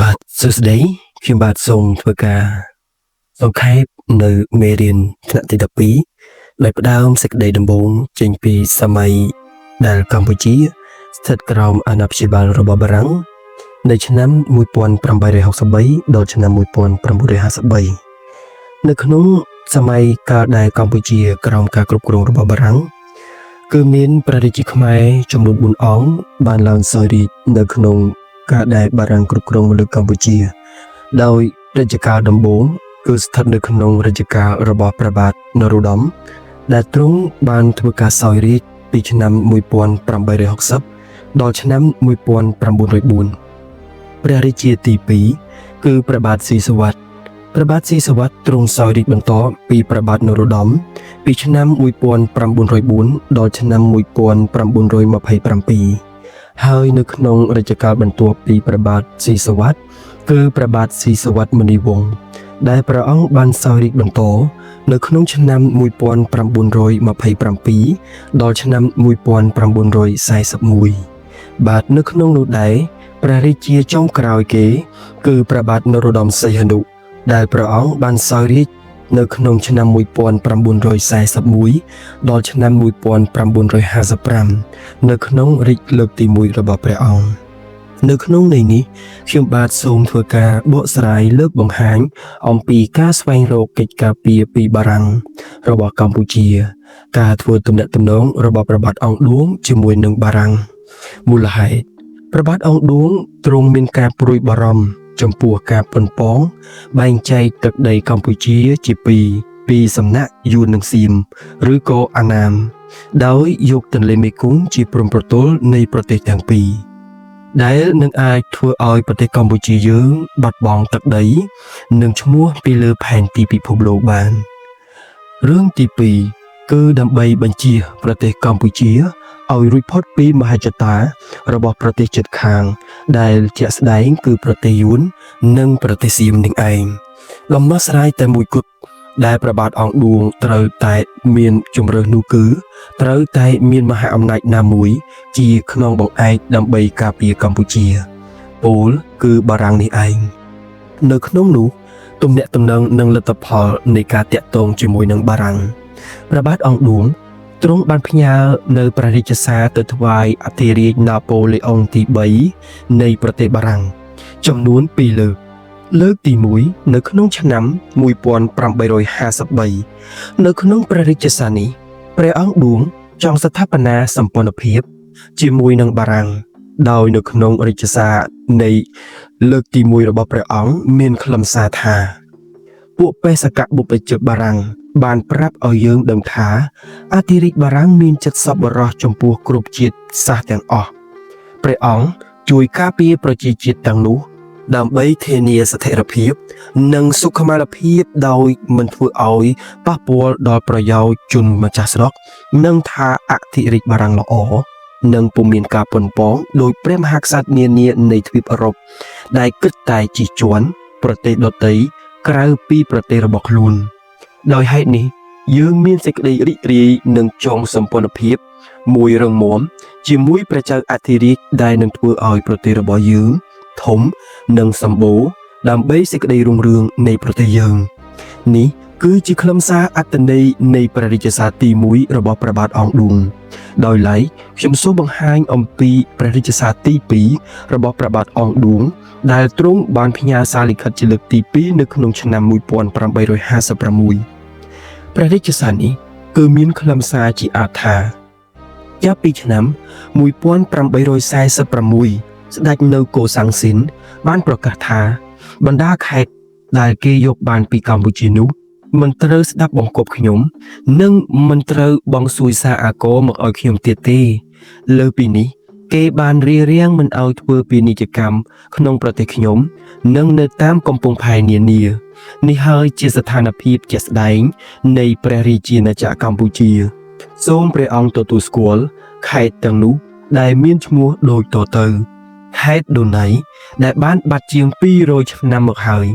បាទសួស្តីខ្ញុំបាទសូមធ្វើការសង្ខេបនៅមេរៀនថ្នាក់ទី12ដោយផ្ដើមសេចក្តីដំបូងចេញពីសម័យដែលកម្ពុជាស្ថិតក្រោមអាណាព្យាបាលរបស់បារាំងនៅឆ្នាំ1863ដល់ឆ្នាំ1953នៅក្នុងសម័យកាលដែលកម្ពុជាក្រោមការគ្រប់គ្រងរបស់បារាំងគឺមានព្រះរាជាខ្មែរចំនួន4អង្គបានឡើងសោយរាជ្យនៅក្នុងការដែលបារាំងគ្រប់គ្រងលើកម្ពុជាដោយរជ្ជកាលដំបូងគឺស្ថិតនៅក្នុងរជ្ជកាលរបស់ព្រះបាទនរោត្តមដែលទ្រង់បានធ្វើការសោយរាជ្យពីឆ្នាំ1860ដល់ឆ្នាំ1904ព្រះរាជាទី2គឺព្រះបាទស៊ីសុវត្ថិព្រះបាទស៊ីសុវត្ថិទ្រង់សោយរាជ្យបន្តពីព្រះបាទនរោត្តមពីឆ្នាំ1904ដល់ឆ្នាំ1927ហើយនៅក្នុងរជ្ជកាលបន្ទាប់ពីព្រះបាទស៊ីសុវត្ថិគឺព្រះបាទស៊ីសុវត្ថិមុនីវង្សដែលព្រះអង្គបានសោយរាជ្យបន្តនៅក្នុងឆ្នាំ1927ដល់ឆ្នាំ1941បាទនៅក្នុងនោះដែរព្រះរាជាចុងក្រោយគេគឺព្រះបាទនរោត្តមសីហនុដែលព្រះអង្គបានសោយរាជ្យនៅក្នុងឆ្នាំ1941ដល់ឆ្នាំ1955នៅក្នុងរាជ្យលើកទី1របស់ព្រះអង្គនៅក្នុងន័យនេះខ្ញុំបាទសូមធ្វើការបកស្រាយលើកបង្ហាញអំពីការស្វែងរកកិច្ចការពារពីបារាំងរបស់កម្ពុជាការធ្វើទំនាក់ទំនងរបស់ព្រះបាទអង្គឌួងជាមួយនឹងបារាំងមូលហេតុព្រះបាទអង្គឌួងទ្រង់មានការព្រួយបារម្ភចំពោះការប៉ុនប៉ងបែងចែកទឹកដីកម្ពុជាជាពីរសំណាក់យួននិងសៀមឬក៏អាណាមដោយយកទន្លេមេគង្គជាព្រំប្រទល់នៃប្រទេសទាំងពីរដែលនឹងអាចធ្វើឲ្យប្រទេសកម្ពុជាយើងបាត់បង់ទឹកដីនិងឈ្មោះពីលើផែនទីពិភពលោកបានរឿងទី2គឺដើម្បីបញ្ជៀសប្រទេសកម្ពុជាឲ្យរួចផុតពីមហិច្ឆតារបស់ប្រទេសជិតខាងដែលជាក់ស្ដែងគឺប្រទេសយួននិងប្រទេសសៀមនឹងឯងដំណោះស្រាយតែមួយគត់ដែលព្រះបាទអង្គឌួងត្រូវតែមានជំរើសនោះគឺត្រូវតែមានមហាអំណាចណាមួយជាខ្នងបង្អែកដើម្បីការពារកម្ពុជាពោលគឺបារាំងនេះឯងនៅក្នុងនោះទំនាក់ទំនងនិងលទ្ធផលនៃការតាក់ទងជាមួយនឹងបារាំងព្រះបាទអង្គឌួងទ្រង់បានផ្ញើនៅព្រះរាជសារទៅថ្វាយអធិរាជណាប៉ូឡេអុងទី3នៃប្រទេសបារាំងចំនួន2លើកទី1នៅក្នុងឆ្នាំ1853នៅក្នុងព្រះរាជសារនេះព្រះអង្គឌួងចង់ស្ថាបនាសម្ព័ន្ធភាពជាមួយនឹងបារាំងដោយនៅក្នុងរាជសារនៃលើកទី1របស់ព្រះអង្គមានខ្លឹមសារថាពួកបេសកបុព្វជិតបារាំងបានប្រាប់ឲ្យយើងដឹងថាអធិរាជបារាំងមានចិត្តសប្បុរសចំពោះគ្រប់ជាតិសាសន៍ទាំងអស់ព្រះអង្គជួយការពារប្រជាជាតិទាំងនោះដើម្បីធានាស្ថិរភាពនិងសុខុមាលភាពដោយមិនធ្វើឲ្យប៉ះពាល់ដល់ប្រយោជន៍ជនម្ចាស់ស្រុកនិងថាអធិរាជបារាំងល្អនិងពុំមានការប៉ុនប៉ងដោយព្រះមហាក្សត្រនានានៃទ្វីបអឺរ៉ុបដែលគិតតែជិះជាន់ប្រទេសដទៃក្រៅពីប្រទេសរបស់ខ្លួនដោយហេតុនេះយើងមានសេចក្តីរីករាយនឹងចងសម្ព័ន្ធភាពមួយរឹងមាំជាមួយព្រះចៅអធិរាជដែលនឹងធ្វើឲ្យប្រទេសរបស់យើងធំនិងសម្បូរដើម្បីសេចក្តីរុងរឿងនៃប្រទេសយើងនេះគឺជាខ្លឹមសារអត្ថន័យនៃព្រះរាជសារទី1របស់ព្រះបាទអង្គឌួងដោយឡែកខ្ញុំសូមបង្ហាញអំពីព្រះរាជសារទី2របស់ព្រះបាទអង្គឌួងដែលទ្រង់បានផ្ញើសារលិខិតជាលើកទី2នៅក្នុងឆ្នាំ1856ព្រះរាជសារនេះគឺមានខ្លឹមសារជាអត្ថថាចាប់ពីឆ្នាំ1846ស្ដេចនៅកូសាំងស៊ីនបានប្រកាសថាបណ្ដាខេត្តដែលគេយកបានពីកម្ពុជានោះមិនត្រូវស្ដាប់បង្គាប់ខ្ញុំនិងមិនត្រូវបង់សួយសារអាករមកឲ្យខ្ញុំទៀតទេលើពីនេះគេបានរារាំងមិនឲ្យធ្វើពាណិជ្ជកម្មក្នុងប្រទេសខ្ញុំនិងនៅតាមកំពង់ផែនានានេះហើយជាស្ថានភាពជាក់ស្ដែងនៃព្រះរាជាណាចក្រកម្ពុជាសូមព្រះអង្គទទួលស្គាល់ខេត្តទាំងនោះដែលមានឈ្មោះដូចតទៅខេត្តដូន័យដែលបានបាត់ជាង200ឆ្នាំមកហើយ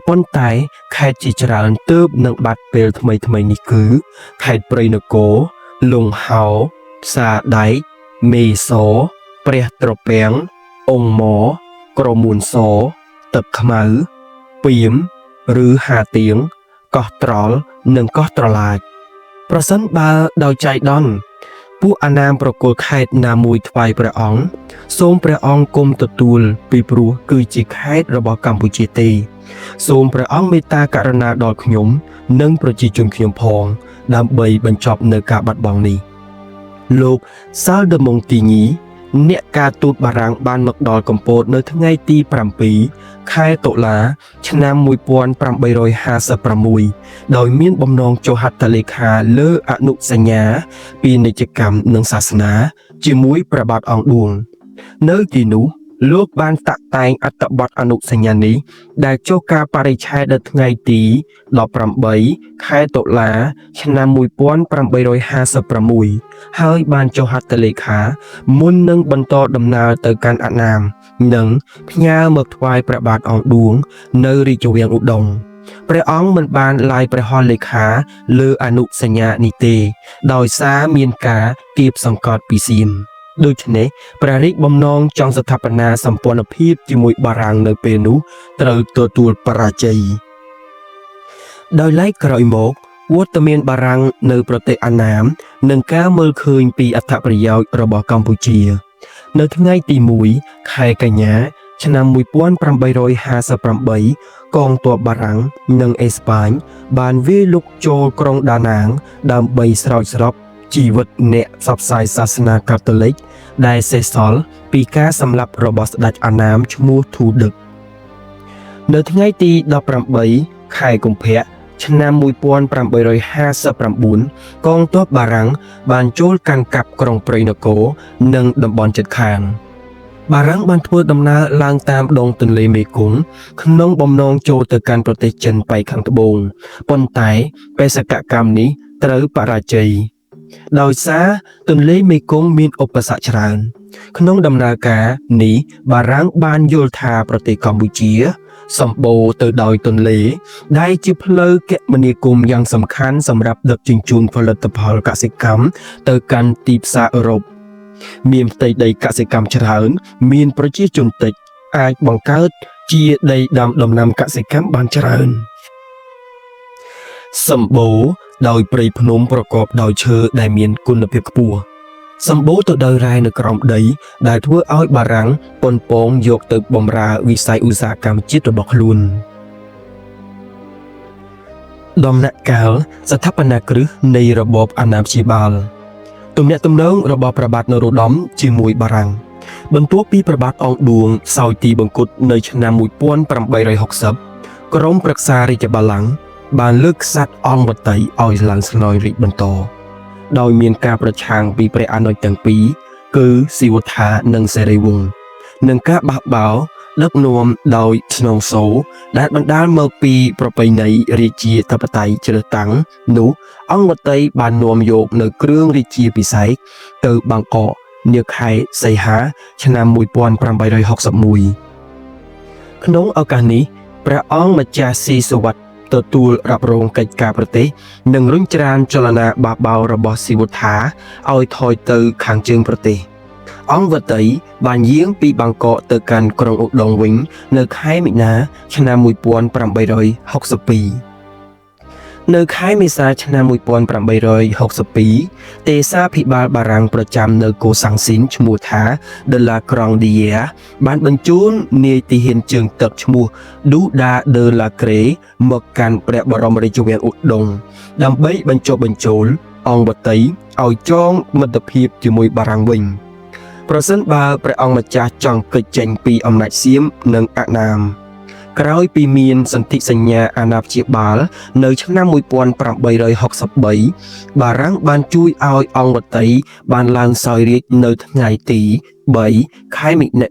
ប៉ុន្តែខេត្តជាច្រើនទើបនឹងបាត់ពេលថ្មីនេះគឺខេត្តព្រៃនគរលង្ហោផ្សារដែកមេសព្រះត្រពាំងអង្គមក្រមួនស ទឹកខ្មៅពីមឬហាទៀងកោះត្រល់និងកោះត្រឡាចប្រសិនបើដោយចៃដន្យពួកអាណាមប្រគល់ខេត្តណាមួយថ្វាយព្រះអង្គសូមព្រះអង្គគុំទទួលពីព្រោះគឺជាខេត្តរបស់កម្ពុជាទេសូមព្រះអង្គមេត្តាករុណាដល់ខ្ញុំនិងប្រជាជនខ្ញុំផងដើម្បីបញ្ចប់នៅការបាត់បង់នេះលោកសាល់ដឺម៉ុងទីញីអ្នកការទូតបារាំងបានមកដល់កំពតនៅថ្ងៃទី7ខែតុលាឆ្នាំ1856ដោយមានបំណងចុះហត្ថលេខាលើអនុសញ្ញាពាណិជ្ជកម្មនិងសាសនាជាមួយព្រះបាទអង្គឌួងនៅទីនោះលោកបានតាក់តែងអត្ថបទអនុសញ្ញានេះដែលចុះការបរិច្ឆេទនៅថ្ងៃទី18ខែតុលាឆ្នាំ1856ហើយបានចុះហត្ថលេខាមុននឹងបន្តដំណើរទៅកាន់អាណាមនិងផ្ញើមកថ្វាយព្រះបាទអង្គឌួងនៅរាជវាំងឧដុង្គព្រះអង្គមិនបានឡាយព្រះហស្ថលេខាលើអនុសញ្ញានេះទេដោយសារមានការគៀបសង្កត់ពីសៀមដូច្នេះព្រះរាជបំណងចង់ស្ថាបនាសម្ព័ន្ធភាពជាមួយបារាំងនៅពេលនោះត្រូវទទួលបរាជ័យដោយឡែកក្រោយមកវត្តមានបារាំងនៅប្រទេសអាណាមនឹងការមើលឃើញពីអត្ថប្រយោជន៍របស់កម្ពុជានៅថ្ងៃទី1ខែកញ្ញាឆ្នាំ1858កងទ័ពបារាំងនិងអេស្ប៉ាញបានវាយលុកចូលក្រុងដាណាងដើម្បីស្រោចស្រពជីវិតអ្នកផ្សព្វផ្សាយសាសនាកាតូលិកដែលសេសសល់ពីការសម្លាប់របស់ស្ដេចអាណាមឈ្មោះធូដឹកនៅថ្ងៃទី18ខែកុម្ភៈឆ្នាំ1859កងទ័ពបារាំងបានចូលកាន់កាប់ក្រុងព្រៃនគរនិងតំបន់ជិតខាងបារាំងបានធ្វើដំណើរឡើងតាមដងទន្លេមេគង្គក្នុងបំណងចូលទៅកាន់ប្រទេសចិនប៉ែកខាងត្បូងប៉ុន្តែបេសកកម្មនេះត្រូវបរាជ័យដោយសារទន្លេមេគង្គមានឧបសគ្គច្រើនក្នុងដំណើរការនេះបារាំងបានយល់ថាប្រទេសកម្ពុជាសម្បូរទៅដោយទន្លេដែលជាផ្លូវគមនាគមន៍យ៉ាងសំខាន់សម្រាប់ដឹកជញ្ជូនផលិតផលកសិកម្មទៅកាន់ទីផ្សារអឺរ៉ុបមានផ្ទៃដីកសិកម្មច្រើនមានប្រជាជនតិចអាចបង្កើតជាដីដាំដំណាំកសិកម្មបានច្រើនសម្បូរដោយព្រៃភ្នំប្រកបដោយឈើដែលមានគុណភាពខ្ពស់សម្បូរទៅដោយរ៉ែនៅក្រោមដីដែលធ្វើឲ្យបារាំងប៉ុនប៉ងយកទៅបម្រើវិស័យឧស្សាហកម្មជាតិរបស់ខ្លួនដំណាក់កាលស្ថាបនាគ្រឹះនៃរបបអាណាព្យាបាលទំនាក់ទំនងរបស់ព្រះបាទនរោត្តមជាមួយបារាំងបន្ទាប់ពីព្រះបាទអង្គឌួងសោយទីបង្គត់នៅឆ្នាំ1860ក្រុមប្រឹក្សារាជបល្ល័ង្កបានលើកក្សត្រអង្គវតីឲ្យឡើងស្នើរាជបន្តដោយមានការប្រឆាំងពីព្រះអនុជទាំងពីរគឺស៊ីវត្ថានិងសេរីវង្សនិងការបះបោរដឹកនាំដោយស្នងសូដែលបណ្ដាលមកពីប្រពៃណីរាជាធិបតេយ្យជ្រើសតាំងនោះអង្គវតីបាននាំយកនៅគ្រឿងរាជាភិសេកទៅបាងកកនាខែសីហាឆ្នាំ1861ក្នុងឱកាសនេះព្រះអង្គម្ចាស់ស៊ីសុវត្ថិទទួលរ៉ាប់រងកិច្ចការប្រទេសនិងរុញច្រានចលនាបះបោររបស់ស៊ីវត្ថាឲ្យថយទៅខាងជើងប្រទេសអង្គវតីបានយាងពីបាងកកទៅកាន់ក្រុងឧដុង្គវិញនៅខែមិនិនាឆ្នាំ1862នៅខែមេសាឆ្នាំ1862ទេសាភិបាលបារាំងប្រចាំនៅកូសាំងស៊ីនឈ្មោះថា De la Grandière បានបញ្ជូននាយទាហានជើងទឹកឈ្មោះ Douda de la Cré មកកាន់ព្រះបរមរាជវាំងឧដុង្គដើម្បីបញ្ចុះបញ្ចូលអង្គវតីឲ្យចងមិត្តភាពជាមួយបារាំងវិញប្រសិនបើព្រះអង្គម្ចាស់ចង់គេចចេញពីអំណាចសៀមនិងអាណាមក្រោយពីមានសន្ធិសញ្ញាអាណាព្យាបាលនៅឆ្នាំ1863បារាំងបានជួយឲ្យអង្គវតីបានឡើងសោយរាជ្យនៅថ្ងៃទី3ខែ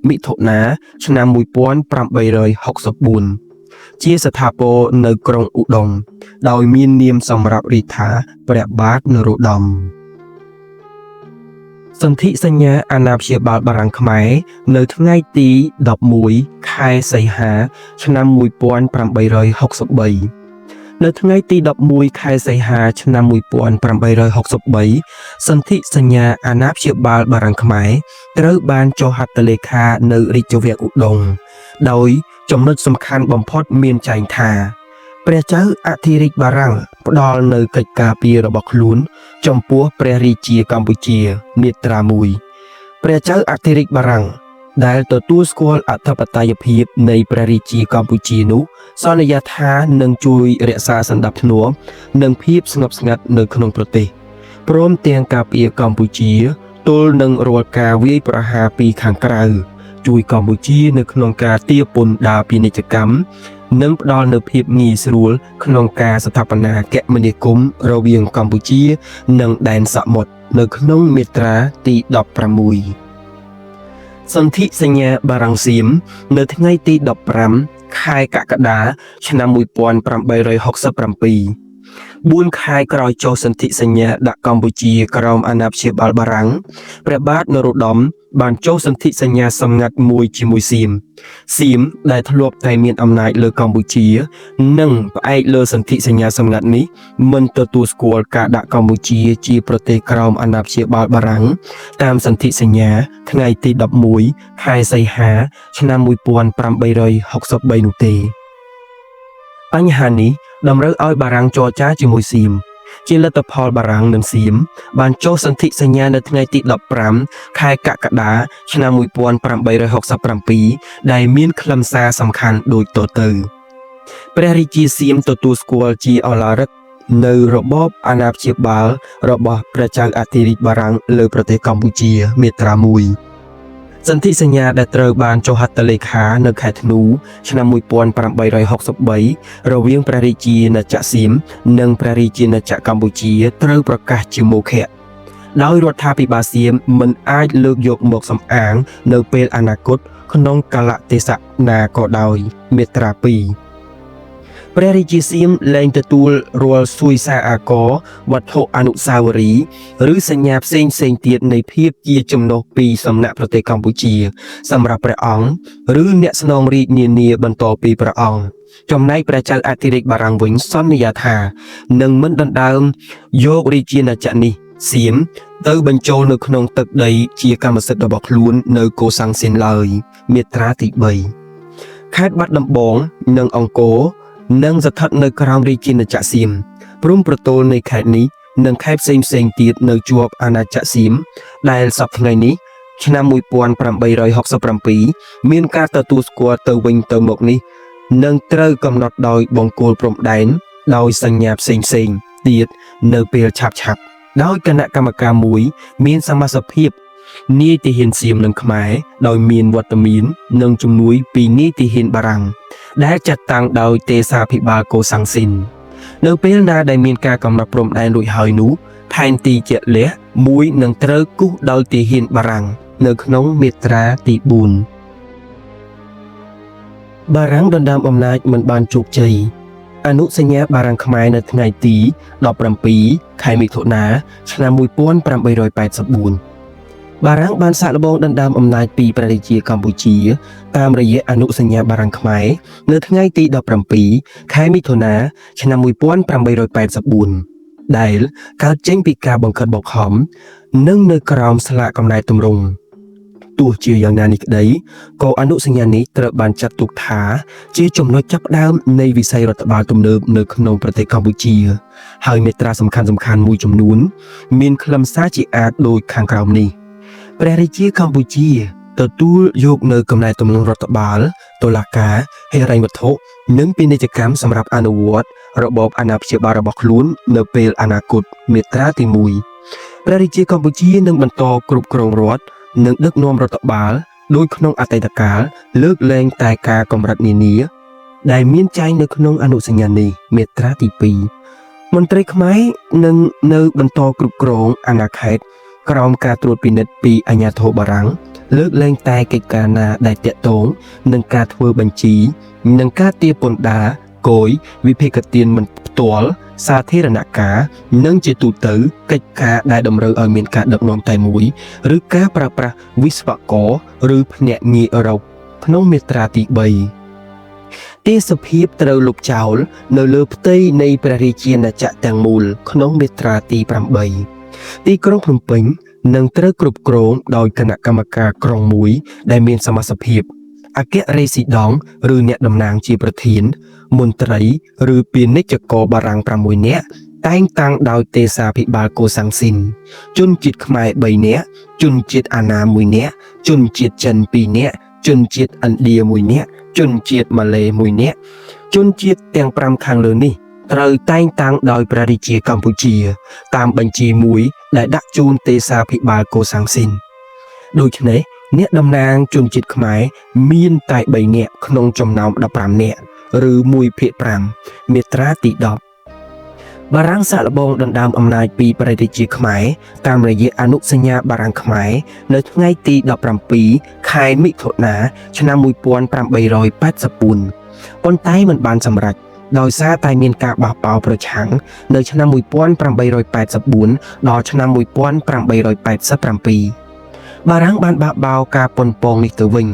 មិថុនាឆ្នាំ1864ជាស្ថាពរនៅក្រុងឧដុង្គដោយមាននាមសម្រាប់រាជថាព្រះបាទនរោត្តមសន្ធិសញ្ញាអាណាព្យាបាលបារាំងខ្មែរនៅថ្ងៃទី11ខែសីហាឆ្នាំ1863នៅថ្ងៃទី11ខែសីហាឆ្នាំ1863សន្ធិសញ្ញាអាណាព្យាបាលបារាំងខ្មែរត្រូវបានចុះហត្ថលេខានៅរាជវាំងឧដុង្គដោយ ចំណុចសំខាន់បំផុតមានចែងថាព្រះចៅអធិរាជបារាំងផ្ដល់នៅកិច្ចការពាររបស់ខ្លួនចំពោះព្រះរាជាកម្ពុជាមាត្រា1ព្រះចៅអធិរាជបារាំងដែលទទួលស្គាល់អធិបតេយ្យភាពនៃព្រះរាជាកម្ពុជានោះសន្យាថានឹងជួយរក្សាសណ្ដាប់ធ្នាប់និងភាពស្ងប់ស្ងាត់នៅក្នុងប្រទេសព្រមទាំងការពារកម្ពុជាទល់នឹងរាល់ការវាយប្រហារពីខាងក្រៅជួយកម្ពុជានៅក្នុងការទារពន្ធដារពាណិជ្ជកម្មនិងផ្ដល់នូវភាពងាយស្រួលក្នុងការស្ថាបនាគមនាគមន៍រវាងកម្ពុជានិងដែនសមុទ្រនៅក្នុងមាត្រាទី16សន្ធិសញ្ញាបារាំងសៀមនៅថ្ងៃទី15ខែកក្កដាឆ្នាំ1867 4 ខែក្រោយចុះសន្ធិសញ្ញាដាក់កម្ពុជាក្រោមអាណាព្យាបាលបារាំងព្រះបាទនរោត្តមបានចុះសន្ធិសញ្ញាសម្ងាត់មួយជាមួយសៀមដែលធ្លាប់តែមានអំណាចលើកម្ពុជានិងផ្អែកលើសន្ធិសញ្ញាសម្ងាត់នេះមិនទទួលស្គាល់ការដាក់កម្ពុជាជាប្រទេសក្រោមអាណាព្យាបាលបារាំងតាមសន្ធិសញ្ញាថ្ងៃទី11ខែសីហាឆ្នាំ1863នោះទេបញ្ហានេះតម្រូវឲ្យបារាំងចរចាជាមួយសៀមជាលទ្ធផលបារាំងនិងសៀមបានចុះសន្ធិសញ្ញានៅថ្ងៃទី15ខែកក្កដាឆ្នាំ1867ដែលមានខ្លឹមសារសំខាន់ដូចតទៅព្រះរាជាសៀមទទួលស្គាល់ជាឱឡារិកនៅរបបអាណាព្យាបាលរបស់ព្រះចៅអធិរាជបារាំងលើប្រទេសកម្ពុជាមាត្រា1សន្ធិសញ្ញាដែលត្រូវបានចុះហត្ថលេខានៅខែធ្នូឆ្នាំ1863រវាងព្រះរាជាណាចក្រសៀមនិងព្រះរាជាណាចក្រកម្ពុជាត្រូវប្រកាសជាមោឃៈដោយរដ្ឋាភិបាលសៀមមិនអាចលើកយកមកសំអាងនៅពេលអនាគតក្នុងកាលៈទេសៈណាក៏ដោយមាត្រា2ព្រះរាជាសៀមលែងទទួលរាល់សួយសារអាករវត្ថុអនុស្សាវរីយ៍ឬសញ្ញាផ្សេងទៀតនៃភាពជាចំណុះពីសំណាក់ប្រទេសកម្ពុជាសម្រាប់ព្រះអង្គឬអ្នកស្នងរាជនានាបន្តពីព្រះអង្គចំណែកព្រះចៅអធិរាជបារាំងវិញសន្យាថានឹងមិនដណ្ដើមយករាជាណាចក្រនេះសៀមទៅបញ្ចូលនៅក្នុងទឹកដីជាកម្មសិទ្ធិរបស់ខ្លួននៅកូសាំងស៊ីនឡើយមាត្រាទី3ខេត្តបាត់ដំបងនិងអង្គរនិងស្ថិតនៅក្រោមរាជាណាចក្រសៀមព្រំប្រទល់នៃខេត្តនេះនិងខេត្តផ្សេងទៀតនៅជាប់អាណាចក្រសៀមដែលសប្តាហ៍ថ្ងៃនេះឆ្នាំ1867មានការទទួលស្គាល់ទៅវិញទៅមកនេះនឹងត្រូវកំណត់ដោយបង្គោលព្រំដែនដោយសញ្ញាផ្សេងទៀតនៅពេលឆាប់ដោយគណៈកម្មការមួយមានសមាជិកភាពនាយទាហានសៀមនិងខ្មែរដោយមានវត្តមាននិងជំនួយពីនាយទាហានបារាំងដែលចាត់តាំងដោយទេសាភិបាលកូសាំងស៊ីននៅពេលណាដែលមានការកំណត់ព្រំដែនរួចហើយនោះផែនទីជាក់លាក់មួយនឹងត្រូវគូសដោយទាហានបារាំងនៅក្នុងមាត្រាទី4បារាំងដណ្ដើមអំណាចមិនបានជោគជ័យអនុសញ្ញាបារាំងខ្មែរនៅថ្ងៃទី17ខែមិថុនាឆ្នាំ1884បារាំងបានសាកល្បងដណ្ដើមអំណាចពីព្រះរាជាកម្ពុជាតាមរយៈអនុសញ្ញាបារាំងខ្មែរនៅថ្ងៃទី17ខែមិថុនាឆ្នាំ1884ដែលកើតចេញពីការបង្កើតបកខំនិងនៅក្រោមស្លាកកំណែទម្រង់ទោះជាយ៉ាងណានេះក្តីក៏អនុសញ្ញានេះត្រូវបានចាត់ទុកថាជាចំណុចចាប់ផ្ដើមនៃវិស័យរដ្ឋបាលទំនើបនៅក្នុងប្រទេសកម្ពុជាហើយមាត្រាសំខាន់មួយចំនួនមានខ្លឹមសារជាអាចដូចខាងក្រោមនេះព្រះរាជាកម្ពុជាទទួលយកនៅកំណែទម្រង់រដ្ឋបាលតុលាការហិរញ្ញវត្ថុនិងពាណិជ្ជកម្មសម្រាប់អនុវត្តរបបអាណាព្យាបាលរបស់ខ្លួននៅពេលអនាគតមាត្រាទី1ព្រះរាជាកម្ពុជានឹងបន្តគ្រប់គ្រងរដ្ឋនិងដឹកនាំរដ្ឋបាលដោយក្នុងអតីតកាលលើកលែងតែការកម្រិតនានាដែលមានចែងនៅក្នុងអនុសញ្ញានេះមាត្រាទី2មន្ត្រីខ្មែរនឹងនៅបន្តគ្រប់គ្រងអាណាខេត្តក្រោមការត្រួតពិនិត្យពីអាជ្ញាធរបារាំងលើកលែងតែកិច្ចការណាដែលទាក់ទងនឹងការធ្វើបញ្ជីនិងការទារពន្ធដារគយវិភាគទានមិនផ្ទាល់សាធារណការនិងជាទូទៅកិច្ចការដែលតម្រូវឲ្យមានការដឹកនាំតែមួយឬការប្រើប្រាស់វិស្វករឬភ្នាក់ងារអឺរ៉ុបក្នុងមាត្រាទី3ទេសភាពត្រូវលុបចោលនៅលើផ្ទៃនៃព្រះរាជាណាចក្រទាំងមូលក្នុងមាត្រាទី8ទីក្រុងភ្នំពេញនឹងត្រូវគ្រប់គ្រងដោយគណៈកម្មការក្រុងមួយដែលមានសមាជិកភាព អគ្គរដ្ឋាភិបាលឬអ្នកតំណាងជាប្រធានមន្ត្រីឬពាណិជ្ជករបារាំង6នាក់តែងតាំងដោយទេសាភិបាលកូសាំងស៊ីនជនជាតិខ្មែរ3នាក់ជនជាតិអាណា1នាក់ជនជាតិចិន2នាក់ជនជាតិឥណ្ឌា1នាក់ជនជាតិម៉ាឡេ1នាក់ជនជាតិទាំង5ខាងលើនេះត្រូវតែងតាំងដោយព្រះរាជាកម្ពុជាតាមបញ្ជីមួយដែលដាក់ជូនទេសាភិបាលកូសាំងស៊ីនដូច្នេះអ្នកតំណាងជនជាតិខ្មែរមានតែ3នាក់ក្នុងចំណោម15នាក់ឬ1/5មាត្រាទី10បារាំងសាកល្បងដណ្ដើមអំណាចពីព្រះរាជាខ្មែរតាមរយៈអនុសញ្ញាបារាំងខ្មែរនៅថ្ងៃទី17ខែមិថុនាឆ្នាំ1884ប៉ុន្តែមិនបានសម្រេចដោយសារតែមានការបះបោរប្រឆាំងនៅឆ្នាំ1884ដល់ឆ្នាំ1887បារាំងបានបះបោរការប៉ុនប៉ងនេះទៅវិញ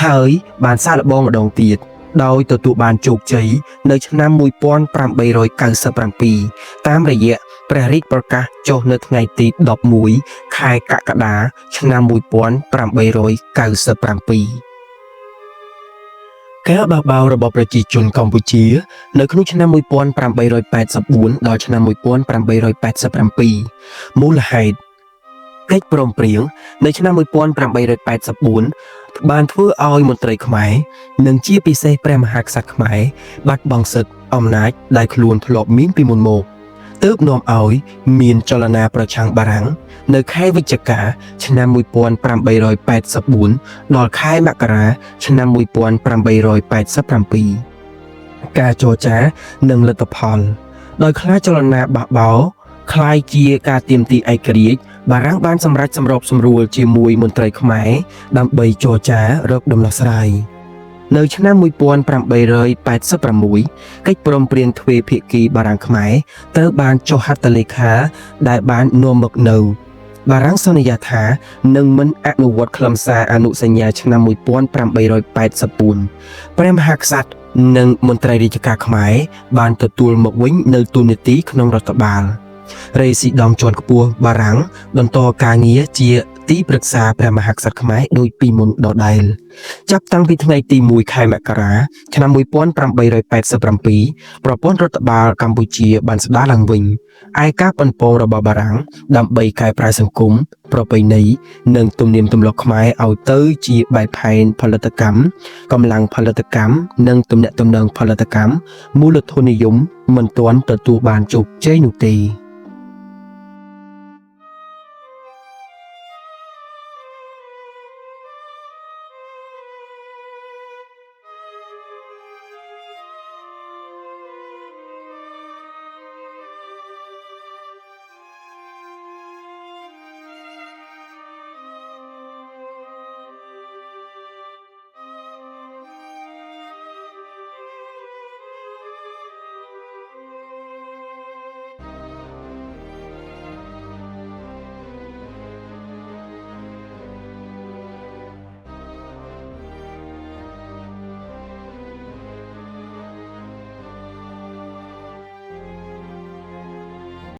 ហើយបានសាកល្បងម្ដងទៀតដោយទទួលបានជោគជ័យនៅឆ្នាំ1897តាមរយៈព្រះរាជប្រកាសចុះនៅថ្ងៃទី11ខែកក្កដាឆ្នាំ1897ការបះបោររបស់ប្រជាជនកម្ពុជានៅក្នុងឆ្នាំ1884ដល់ឆ្នាំ1887មូលហេតុកិច្ចព្រមព្រៀងនៅឆ្នាំ1884បានធ្វើឲ្យមន្ត្រីខ្មែរនិងជាពិសេសព្រះមហាក្សត្រខ្មែរបាត់បង់សិទ្ធិអំណាចដែលខ្លួនធ្លាប់មានពីមុនមកទើបនាំឲ្យមានចលនាប្រឆាំងបារាំងនៅខែវិច្ឆិកាឆ្នាំ1884ដល់ខែមករាឆ្នាំ1887ការចរចានិងលទ្ធផលដោយខ្លាចចលនាបះបោរคล้ายជាការទាមទារឯករាជ្យបារាំងបានសម្រេចសម្របសម្រួលជាមួយមន្ត្រីខ្មែរដើម្បីចរចារកដំណោះស្រាយនៅឆ្នាំ1886កិច្ចព្រមព្រៀងទ្វេភាគីបារាំងខ្មែរត្រូវបានចុះហត្ថលេខាដែលបាននាំមកនៅបារាំងសន្យាថានឹងមិនអនុវត្តខ្លឹមសារអនុសញ្ញាឆ្នាំ1884ព្រះមហាក្សត្រនិងមន្ត្រីរាជការខ្មែរបានទទួលមកវិញនៅតួនាទីក្នុងរដ្ឋបាលរេស៊ីដង់ជាន់ខ្ពស់បារាំងបន្តការងារជាទីប្រឹក្សាព្រះមហាក្សត្រខ្មែរដូចពីមុនដដែលចាប់តាំងពីថ្ងៃទី1ខែមករាឆ្នាំ1887ប្រព័ន្ធរដ្ឋបាលកម្ពុជាបានស្ដារឡើងវិញឯការប៉ុនប៉ងរបស់បារាំងដើម្បីកែប្រែសង្គមប្រពៃណីនិងទំនៀមទម្លាប់ខ្មែរឲ្យទៅជាបែបផែនផលិតកម្មកម្លាំងផលិតកម្មនិងទំនាក់ទំនងផលិតកម្មមូលធននិយមមិនទាន់ទទួលបានជោគជ័យនោះទេ